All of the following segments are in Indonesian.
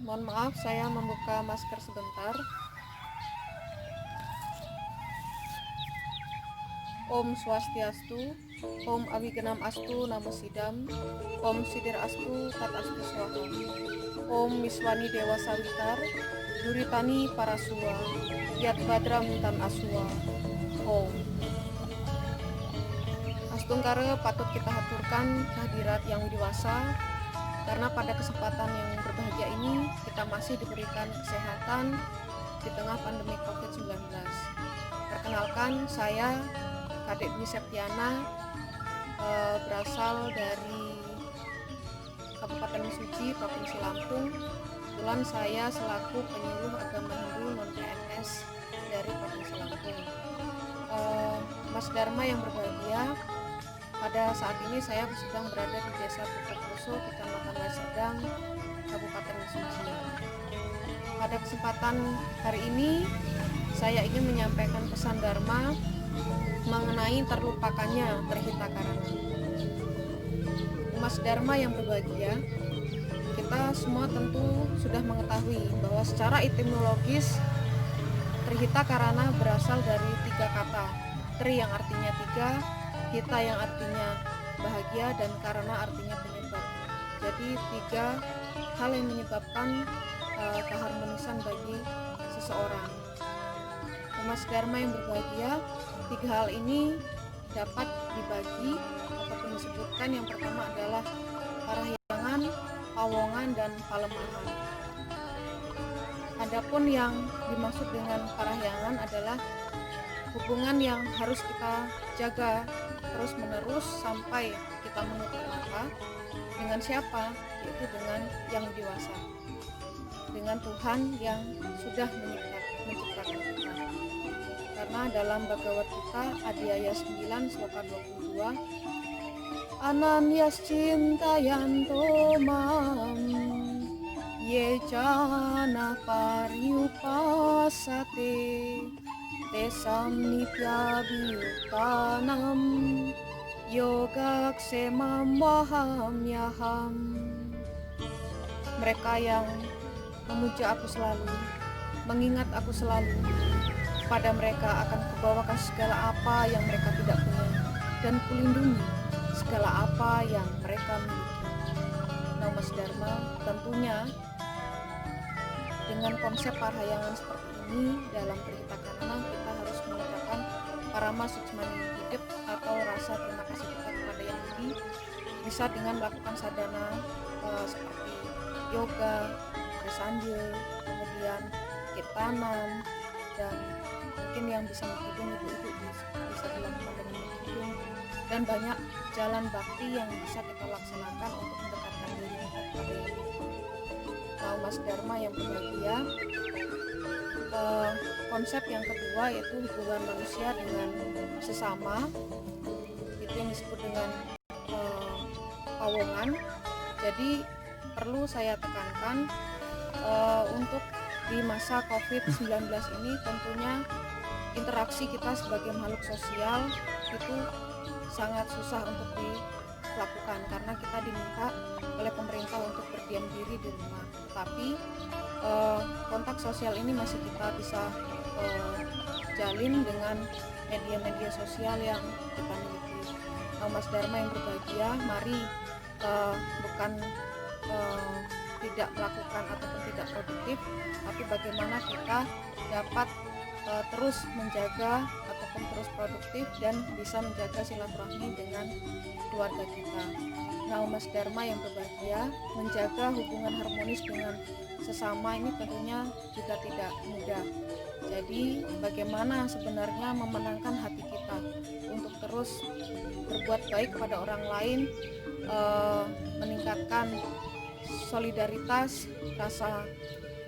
Mohon maaf, saya membuka masker sebentar. Om Swastiastu, Om Awigenam Astu Namo Sidam, Om Sidir Astu Tat Astu Swaha, Om Miswani Dewa Sawitar, Duritani Parasua, Yat Badra Muntan Asua, Om. Astungkare patut kita haturkan kehadirat yang widiwasa, karena pada kesempatan yang berbahagia ini kita masih diberikan kesehatan di tengah pandemi COVID-19. Perkenalkan, saya Kadek Dwi Septiana, berasal dari Kabupaten Mesuji, Provinsi Lampung. Kebetulan saya selaku penyuluh agama Hindu non-PNS dari Provinsi Lampung. Mas Dharma yang berbahagia, pada saat ini saya sedang berada di Desa Pucuk, Kecamatan Laserdang, Kabupaten Mesuji. Pada kesempatan hari ini, saya ingin menyampaikan pesan Dharma mengenai terlupakannya Trihita Karana. Mas Dharma yang berbahagia, kita semua tentu sudah mengetahui bahwa secara etimologis Trihita Karana berasal dari 3 kata. Tri yang artinya 3, Hita yang artinya bahagia, dan Karana artinya penyebab. Jadi 3 hal yang menyebabkan keharmonisan bagi seseorang. Mas Dharma yang berbahagia, 3 hal ini dapat dibagi ataupun disebutkan. Yang pertama adalah parahyangan, pawongan, dan palemahan. Adapun yang dimaksud dengan parahyangan adalah hubungan yang harus kita jaga terus menerus sampai kita menutup mata. Dengan siapa? Yaitu dengan yang dewasa, dengan Tuhan yang sudah menciptakan kita. Karena dalam Bhagavad Gita Adhyaya 9 sloka 22, Ananyas cintayanto mam ye jana pariupasate tesam nityabhyutanam yogaksemam wahamyaham. Mereka yang memuja aku selalu, mengingat aku selalu, pada mereka akan kubawakan segala apa yang mereka tidak punya, dan kulindungi segala apa yang mereka miliki. Nah, Mas Dharma, tentunya dengan konsep parahyangan seperti ini dalam Trihita Karana, kita harus mengucapkan parama suksmani hidup atau rasa terima kasih kita kepada Yang Budi, bisa dengan melakukan sadhana seperti yoga, bersandil, kemudian kirtanam, dan mungkin yang bisa menghidung itu bisa dilakukan dengan menghidung, dan banyak jalan bakti yang bisa kita laksanakan untuk mendekatkan diri kita kepada Yang Budi. Nah, Mas Dharma yang berbahagia, konsep yang kedua yaitu hubungan manusia dengan sesama, itu yang disebut dengan pawongan. Jadi perlu saya tekankan, untuk di masa COVID-19 ini tentunya interaksi kita sebagai makhluk sosial itu sangat susah untuk dilakukan karena kita diminta oleh pemerintah untuk berdiam diri di rumah. Tapi kontak sosial ini masih kita bisa jalin dengan media-media sosial yang kita miliki. Mas Dharma yang berbahagia, mari bukan tidak melakukan ataupun tidak produktif, tapi bagaimana kita dapat terus menjaga ataupun terus produktif dan bisa menjaga silaturahmi dengan keluarga kita. Nah, Mas Dharma yang berbahagia, menjaga hubungan harmonis dengan sesama ini tentunya juga tidak mudah. Jadi bagaimana sebenarnya memenangkan hati kita untuk terus berbuat baik kepada orang lain, meningkatkan solidaritas, rasa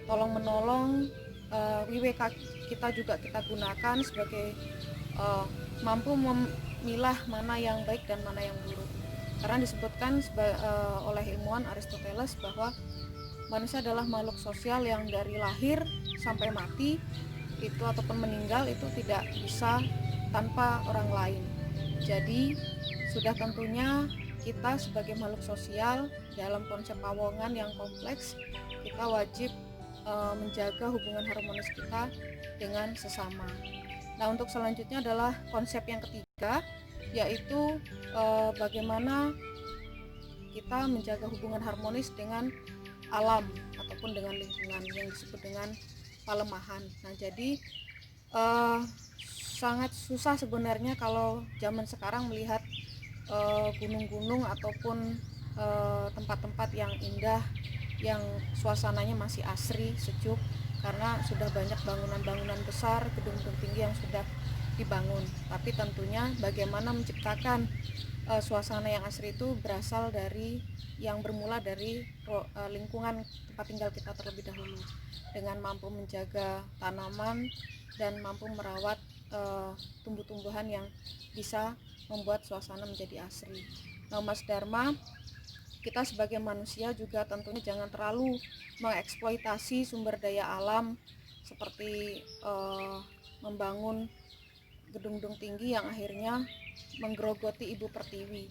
tolong menolong, WWK kita juga kita gunakan sebagai mampu memilah mana yang baik dan mana yang buruk. Karena disebutkan oleh ilmuwan Aristoteles bahwa manusia adalah makhluk sosial yang dari lahir sampai mati itu ataupun meninggal itu tidak bisa tanpa orang lain. Jadi sudah tentunya kita sebagai makhluk sosial dalam konsep pawongan yang kompleks kita wajib menjaga hubungan harmonis kita dengan sesama. Nah, untuk selanjutnya adalah konsep yang ketiga, yaitu bagaimana kita menjaga hubungan harmonis dengan alam ataupun dengan lingkungan yang disebut dengan palemahan. Nah, jadi sangat susah sebenarnya kalau zaman sekarang melihat gunung-gunung ataupun tempat-tempat yang indah, yang suasananya masih asri, sejuk, karena sudah banyak bangunan-bangunan besar, gedung-gedung tinggi yang sudah dibangun. Tapi tentunya bagaimana menciptakan suasana yang asri itu berasal dari yang bermula dari lingkungan tempat tinggal kita terlebih dahulu, dengan mampu menjaga tanaman dan mampu merawat tumbuh-tumbuhan yang bisa membuat suasana menjadi asri. Nah, Mas Dharma, kita sebagai manusia juga tentunya jangan terlalu mengeksploitasi sumber daya alam seperti membangun gedung-gedung tinggi yang akhirnya menggerogoti ibu pertiwi.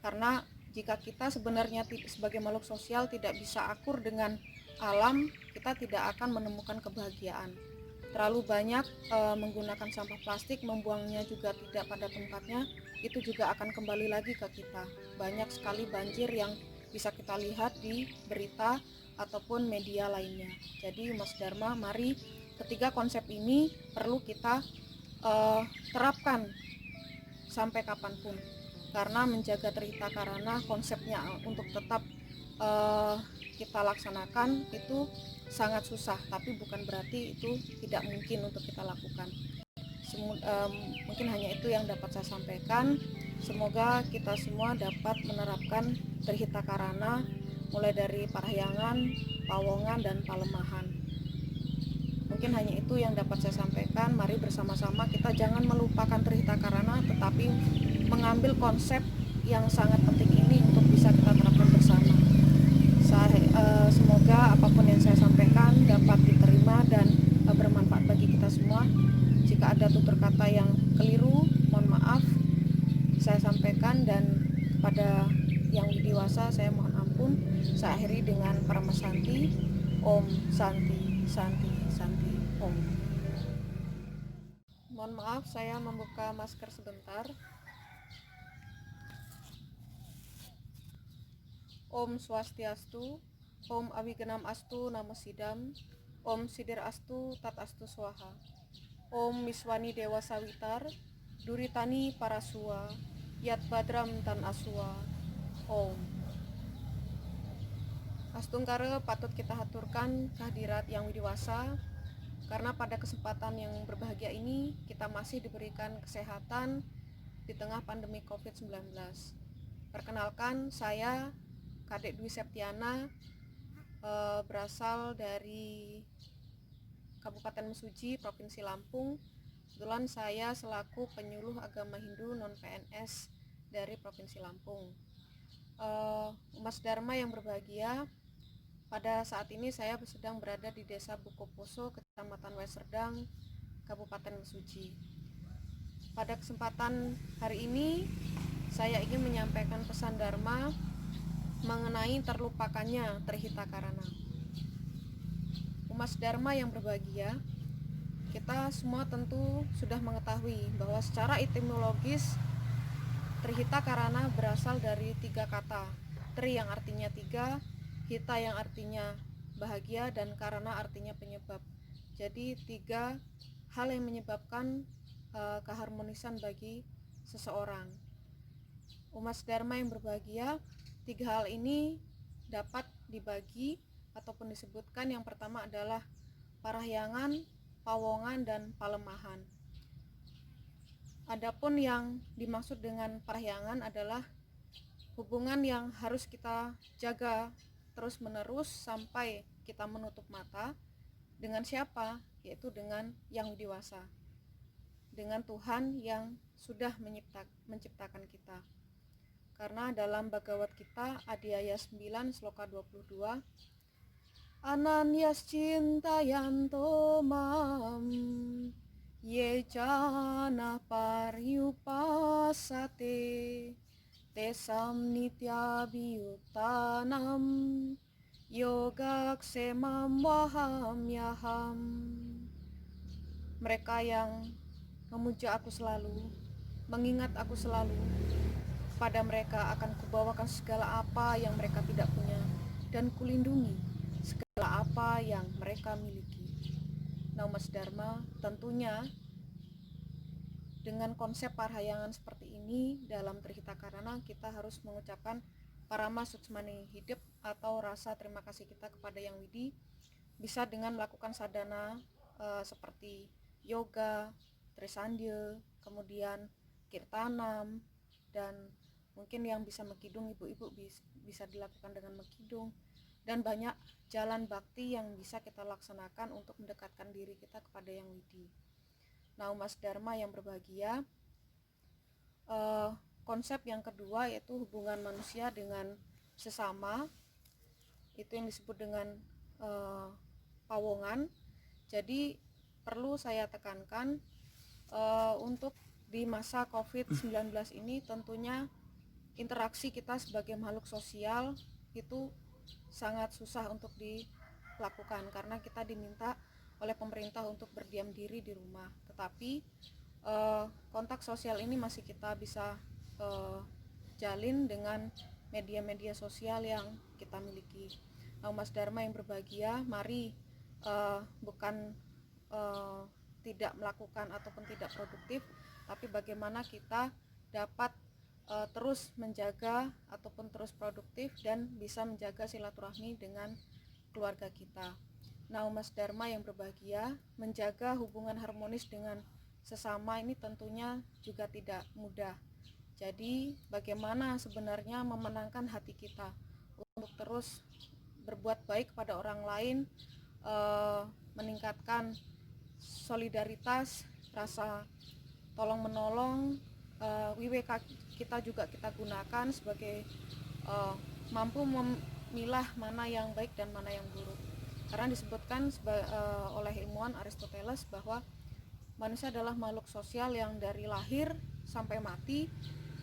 Karena jika kita sebenarnya sebagai makhluk sosial tidak bisa akur dengan alam, kita tidak akan menemukan kebahagiaan. Terlalu banyak menggunakan sampah plastik, membuangnya juga tidak pada tempatnya, itu juga akan kembali lagi ke kita. Banyak sekali banjir yang bisa kita lihat di berita ataupun media lainnya. Jadi Mas Dharma, mari ketiga konsep ini perlu kita terapkan sampai kapanpun, karena menjaga Trihita Karana konsepnya untuk tetap kita laksanakan itu sangat susah, tapi bukan berarti itu tidak mungkin untuk kita lakukan. Mungkin hanya itu yang dapat saya sampaikan. Semoga kita semua dapat menerapkan Trihita Karana mulai dari Parahyangan, Pawongan, dan Palemahan. Mungkin hanya itu yang dapat saya sampaikan. Mari bersama-sama kita jangan melupakan Trihita Karana, tetapi mengambil konsep yang sangat penting ini untuk bisa kita terapkan bersama. Semoga apapun yang saya sampaikan dapat diterima dan bermanfaat bagi kita semua. Jika ada tutur kata yang keliru, mohon maaf saya sampaikan, dan kepada yang widiwasa saya mohon ampun. Saya akhiri dengan Paramasanti. Om Santi Santi Santi Om. Mohon maaf, saya membuka masker sebentar. Om Swastiastu, Om Awigenam Astu Namo Sidam, Om Sidir Astu Tat Astu Swaha, Om Miswani Dewa Sawitar, Duritani Parasua, Yat Badram Tan Asua, Om. Astungkara patut kita haturkan kehadirat yang widiwasa, karena pada kesempatan yang berbahagia ini kita masih diberikan kesehatan di tengah pandemi COVID-19. Perkenalkan, saya Kadek Dwi Septiana, berasal dari Kabupaten Mesuji, Provinsi Lampung. Kebetulan saya selaku penyuluh agama Hindu non-PNS dari Provinsi Lampung. Mas Dharma yang berbahagia, pada saat ini saya sedang berada di Desa Bukoposo, Kecamatan Weserdang, Kabupaten Mesuji. Pada kesempatan hari ini saya ingin menyampaikan pesan Dharma mengenai terlupakannya Trihita Karana. Umat Dharma yang berbahagia, kita semua tentu sudah mengetahui bahwa secara etimologis Trihita Karana berasal dari 3 kata. Tri yang artinya 3, Hita yang artinya bahagia, dan Karana artinya penyebab. Jadi 3 hal yang menyebabkan keharmonisan bagi seseorang. Umat Dharma yang berbahagia, 3 hal ini dapat dibagi ataupun disebutkan. Yang pertama adalah Parahyangan, Pawongan, dan Palemahan. Adapun yang dimaksud dengan Parahyangan adalah hubungan yang harus kita jaga terus-menerus sampai kita menutup mata. Dengan siapa? Yaitu dengan Yang Widiwasa, dengan Tuhan yang sudah menciptakan kita. Karena dalam Bhagavad Gita Adhyaya 9 sloka 22, Ananyas cintayanto mam ye jana paryupasate tesam nitya biyuktanam Yogaksema waham yaham. Mereka yang memuja aku selalu, mengingat aku selalu, pada mereka akan kubawakan segala apa yang mereka tidak punya, dan kulindungi segala apa yang mereka miliki. Nah, Mas Dharma, tentunya dengan konsep parahyangan seperti ini dalam Trihita Karana, kita harus mengucapkan Parama Suksmani Hidup atau rasa terima kasih kita kepada Yang Widi, bisa dengan melakukan sadhana seperti yoga, trisandya, kemudian kirtanam, dan mungkin yang bisa mekidung, ibu-ibu bisa dilakukan dengan mekidung, dan banyak jalan bakti yang bisa kita laksanakan untuk mendekatkan diri kita kepada Yang Widi. Nah, Mas Dharma yang berbahagia, konsep yang kedua yaitu hubungan manusia dengan sesama, itu yang disebut dengan pawongan. Jadi perlu saya tekankan untuk di masa COVID-19 ini tentunya interaksi kita sebagai makhluk sosial itu sangat susah untuk dilakukan karena kita diminta oleh pemerintah untuk berdiam diri di rumah. Tetapi kontak sosial ini masih kita bisa jalin dengan media-media sosial yang kita miliki. Nah, Mas Dharma yang berbahagia, mari bukan tidak melakukan ataupun tidak produktif, tapi bagaimana kita dapat terus menjaga ataupun terus produktif dan bisa menjaga silaturahmi dengan keluarga kita. Nah, Mas Dharma yang berbahagia, menjaga hubungan harmonis dengan sesama ini tentunya juga tidak mudah. Jadi bagaimana sebenarnya memenangkan hati kita untuk terus berbuat baik pada orang lain, meningkatkan solidaritas, rasa tolong menolong, WWK kita juga kita gunakan sebagai mampu memilah mana yang baik dan mana yang buruk. Karena disebutkan oleh ilmuwan Aristoteles bahwa manusia adalah makhluk sosial yang dari lahir sampai mati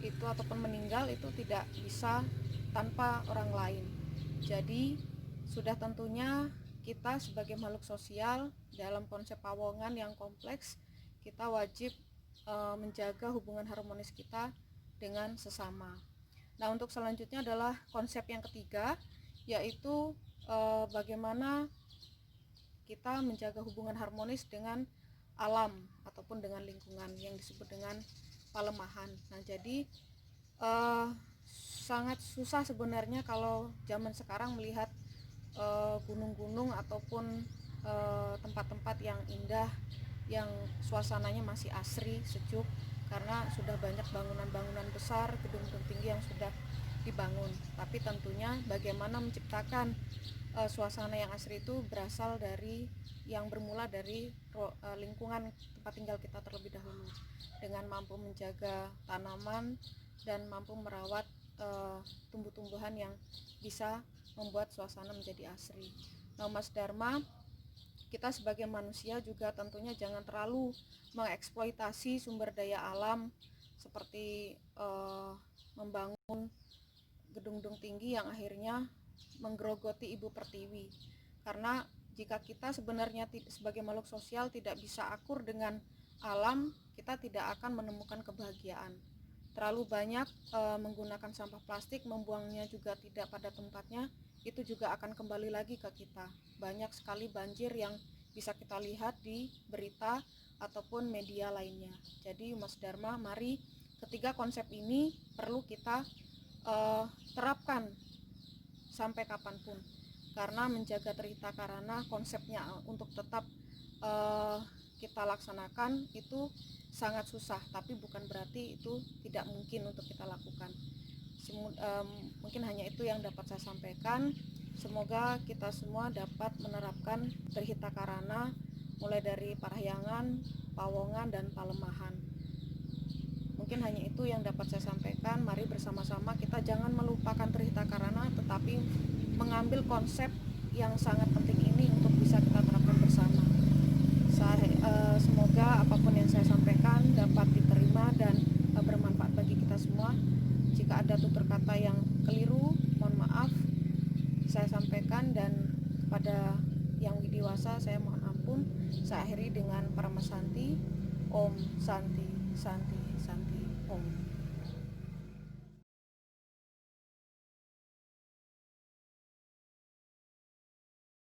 itu ataupun meninggal itu tidak bisa tanpa orang lain. Jadi sudah tentunya kita sebagai makhluk sosial dalam konsep pawongan yang kompleks, kita wajib menjaga hubungan harmonis kita dengan sesama. Nah, untuk selanjutnya adalah konsep yang ketiga, yaitu bagaimana kita menjaga hubungan harmonis dengan alam ataupun dengan lingkungan yang disebut dengan palemahan. Nah, jadi sangat susah sebenarnya kalau zaman sekarang melihat gunung-gunung ataupun tempat-tempat yang indah, yang suasananya masih asri, sejuk, karena sudah banyak bangunan-bangunan besar, gedung-gedung tinggi yang sudah dibangun. Tapi tentunya bagaimana menciptakan suasana yang asri itu berasal dari yang bermula dari lingkungan tempat tinggal kita terlebih dahulu, dengan mampu menjaga tanaman dan mampu merawat tumbuh-tumbuhan yang bisa membuat suasana menjadi asri. Nah, Mas Dharma, kita sebagai manusia juga tentunya jangan terlalu mengeksploitasi sumber daya alam seperti membangun gedung-gedung tinggi yang akhirnya menggerogoti ibu pertiwi. Karena jika kita sebenarnya sebagai makhluk sosial tidak bisa akur dengan alam, kita tidak akan menemukan kebahagiaan. Terlalu banyak menggunakan sampah plastik, membuangnya juga tidak pada tempatnya, itu juga akan kembali lagi ke kita. Banyak sekali banjir yang bisa kita lihat di berita ataupun media lainnya. Jadi Mas Dharma, mari ketiga konsep ini perlu kita terapkan sampai kapanpun, karena menjaga Trihita Karana konsepnya untuk tetap kita laksanakan itu sangat susah, tapi bukan berarti itu tidak mungkin untuk kita lakukan. Mungkin hanya itu yang dapat saya sampaikan. Semoga kita semua dapat menerapkan Trihita Karana mulai dari parahyangan, pawongan, dan palemahan. Mungkin hanya itu yang dapat saya sampaikan. Mari bersama-sama kita jangan melupakan Trihita Karana, tetapi mengambil konsep yang sangat penting ini untuk bisa kita terapkan bersama. Semoga apapun yang saya sampaikan dapat diterima dan bermanfaat bagi kita semua. Jika ada tutur kata yang keliru, mohon maaf, saya sampaikan. Dan puasa saya mohon ampun. Saya akhiri dengan Paramasanti. Om Santi Santi Santi.